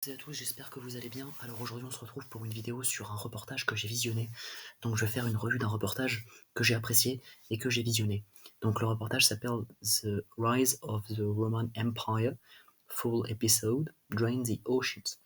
Salut à tous, j'espère que vous allez bien. Alors aujourd'hui on se retrouve pour une vidéo sur un reportage que j'ai visionné. Donc je vais faire une revue d'un reportage que j'ai apprécié et que j'ai visionné. Donc le reportage s'appelle The Rise of the Roman Empire, Full Episode, Drain the Oceans.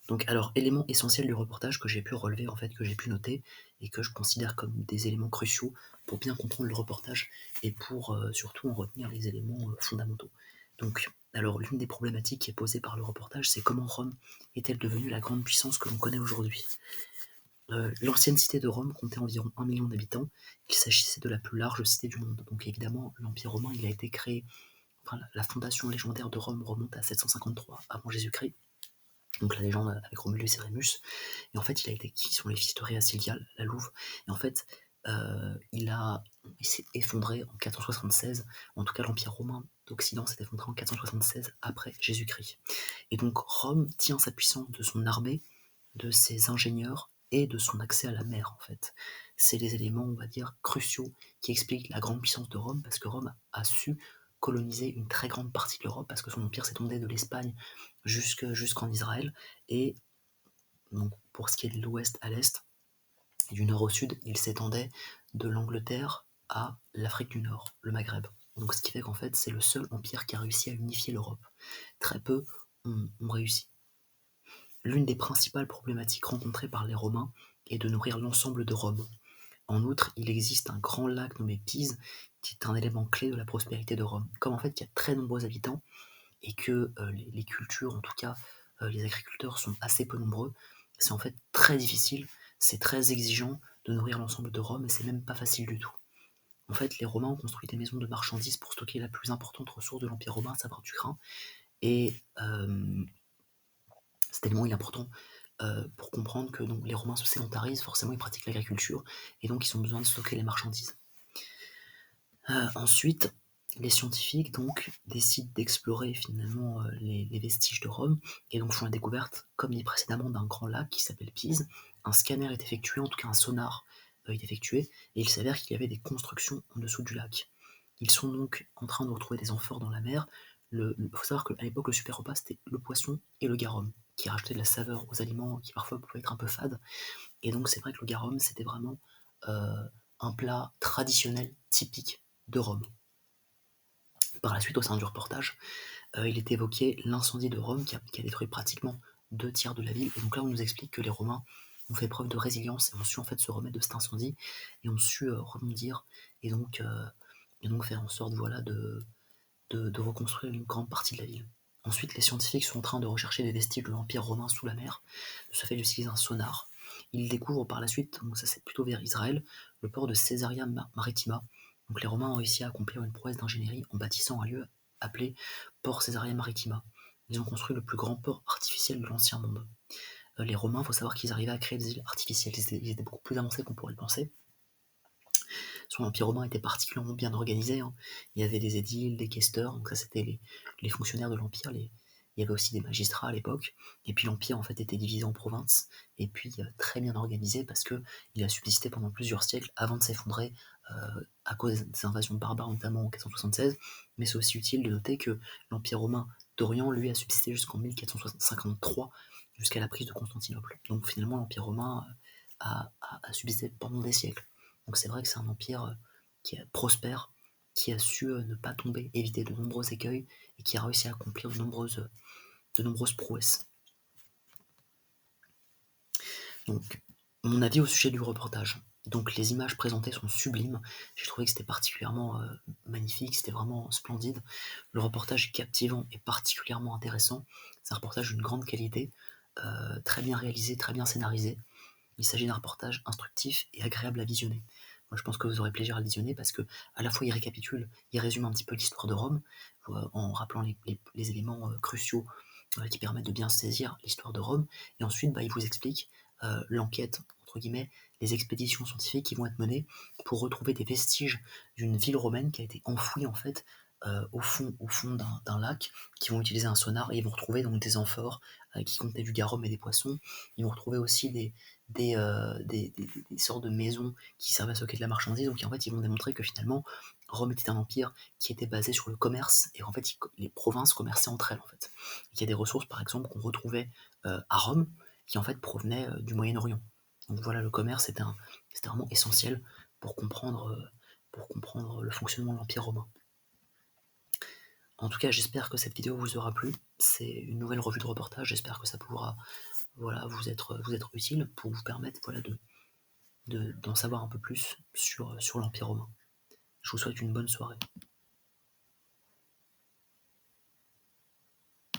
Donc alors élément essentiel du reportage que j'ai pu relever en fait, que j'ai pu noter et que je considère comme des éléments cruciaux pour bien comprendre le reportage et pour surtout en retenir les éléments fondamentaux. Donc alors l'une des problématiques qui est posée par le reportage, c'est comment Rome est-elle devenue la grande puissance que l'on connaît aujourd'hui. L'ancienne cité de Rome comptait environ 1 million d'habitants, il s'agissait de la plus large cité du monde. Donc évidemment l'Empire romain il a été créé, enfin, la fondation légendaire de Rome remonte à 753 avant Jésus-Christ. Donc la légende avec Romulus et Rémus. Et en fait, il a été qui sont les fils de Rhea Silvia, la Louve. Et en fait, il s'est effondré en 476. En tout cas, l'Empire romain d'Occident s'est effondré en 476 après Jésus-Christ. Et donc Rome tient sa puissance de son armée, de ses ingénieurs et de son accès à la mer, en fait. C'est les éléments, on va dire, cruciaux qui expliquent la grande puissance de Rome, parce que Rome a su coloniser une très grande partie de l'Europe, parce que son empire s'est étendu de l'Espagne jusqu'en Israël, et donc pour ce qui est de l'ouest à l'est, et du nord au sud, il s'étendait de l'Angleterre à l'Afrique du Nord, le Maghreb. Donc ce qui fait qu'en fait, c'est le seul empire qui a réussi à unifier l'Europe. Très peu ont réussi. L'une des principales problématiques rencontrées par les Romains est de nourrir l'ensemble de Rome. En outre, il existe un grand lac nommé Pise, qui est un élément clé de la prospérité de Rome. Comme en fait il y a très nombreux habitants, et que les cultures, en tout cas les agriculteurs sont assez peu nombreux, c'est en fait très difficile, c'est très exigeant de nourrir l'ensemble de Rome, et c'est même pas facile du tout. En fait, les Romains ont construit des maisons de marchandises pour stocker la plus importante ressource de l'Empire romain, à savoir du grain, et cet élément est important pour comprendre que donc, les Romains se sédentarisent, forcément ils pratiquent l'agriculture, et donc ils ont besoin de stocker les marchandises. Ensuite, les scientifiques donc décident d'explorer finalement les vestiges de Rome, et donc font la découverte, comme dit précédemment, d'un grand lac qui s'appelle Pise. Un scanner est effectué, en tout cas un sonar est effectué, et il s'avère qu'il y avait des constructions en dessous du lac. Ils sont donc en train de retrouver des amphores dans la mer. Il faut savoir qu'à l'époque, le super repas, c'était le poisson et le garum, qui rajoutaient de la saveur aux aliments qui parfois pouvaient être un peu fades. Et donc c'est vrai que le garum, c'était vraiment un plat traditionnel, typique de Rome. Par la suite, au sein du reportage, il est évoqué l'incendie de Rome qui a détruit pratiquement 2 tiers de la ville. Et donc là, on nous explique que les Romains ont fait preuve de résilience et ont su en fait se remettre de cet incendie, et ont su rebondir, et donc, faire en sorte voilà, de reconstruire une grande partie de la ville. Ensuite, les scientifiques sont en train de rechercher des vestiges de l'Empire romain sous la mer. De ce fait, ils utilisent un sonar. Ils découvrent par la suite, donc ça c'est plutôt vers Israël, le port de Caesarea Maritima. Donc les Romains ont réussi à accomplir une prouesse d'ingénierie en bâtissant un lieu appelé Port Caesarea Maritima. Ils ont construit le plus grand port artificiel de l'ancien monde. Les Romains, il faut savoir qu'ils arrivaient à créer des îles artificielles. Ils étaient beaucoup plus avancés qu'on pourrait le penser. Son empire romain était particulièrement bien organisé, hein. Il y avait des édiles, des questeurs, donc ça c'était les fonctionnaires de l'empire. Il y avait aussi des magistrats à l'époque, et puis l'empire en fait était divisé en provinces, et puis très bien organisé, parce que il a subsisté pendant plusieurs siècles avant de s'effondrer à cause des invasions barbares, notamment en 476. Mais c'est aussi utile de noter que l'empire romain d'Orient, lui, a subsisté jusqu'en 1453, jusqu'à la prise de Constantinople. Donc finalement l'empire romain a subsisté pendant des siècles. Donc c'est vrai que c'est un empire qui est prospère, qui a su ne pas tomber, éviter de nombreux écueils, et qui a réussi à accomplir de nombreuses prouesses. Donc, mon avis au sujet du reportage. Donc les images présentées sont sublimes, j'ai trouvé que c'était particulièrement magnifique, c'était vraiment splendide. Le reportage est captivant et particulièrement intéressant, c'est un reportage d'une grande qualité, très bien réalisé, très bien scénarisé. Il s'agit d'un reportage instructif et agréable à visionner. Moi, je pense que vous aurez plaisir à le visionner, parce que à la fois il récapitule, il résume un petit peu l'histoire de Rome, en rappelant les éléments cruciaux qui permettent de bien saisir l'histoire de Rome, et ensuite il vous explique l'enquête, entre guillemets, les expéditions scientifiques qui vont être menées pour retrouver des vestiges d'une ville romaine qui a été enfouie en fait au fond d'un lac, qui vont utiliser un sonar et ils vont retrouver donc des amphores qui contenaient du garum et des poissons. Ils vont retrouver aussi des sortes de maisons qui servaient à stocker de la marchandise. Donc en fait, ils vont démontrer que finalement, Rome était un empire qui était basé sur le commerce et en fait, les provinces commerçaient entre elles. En fait. Il y a des ressources, par exemple, qu'on retrouvait à Rome qui en fait provenaient du Moyen-Orient. Donc voilà, le commerce c'était vraiment essentiel pour comprendre le fonctionnement de l'Empire romain. En tout cas, j'espère que cette vidéo vous aura plu. C'est une nouvelle revue de reportage, j'espère que ça pourra voilà, vous être utile pour vous permettre voilà, d'en savoir un peu plus sur l'Empire romain. Je vous souhaite une bonne soirée.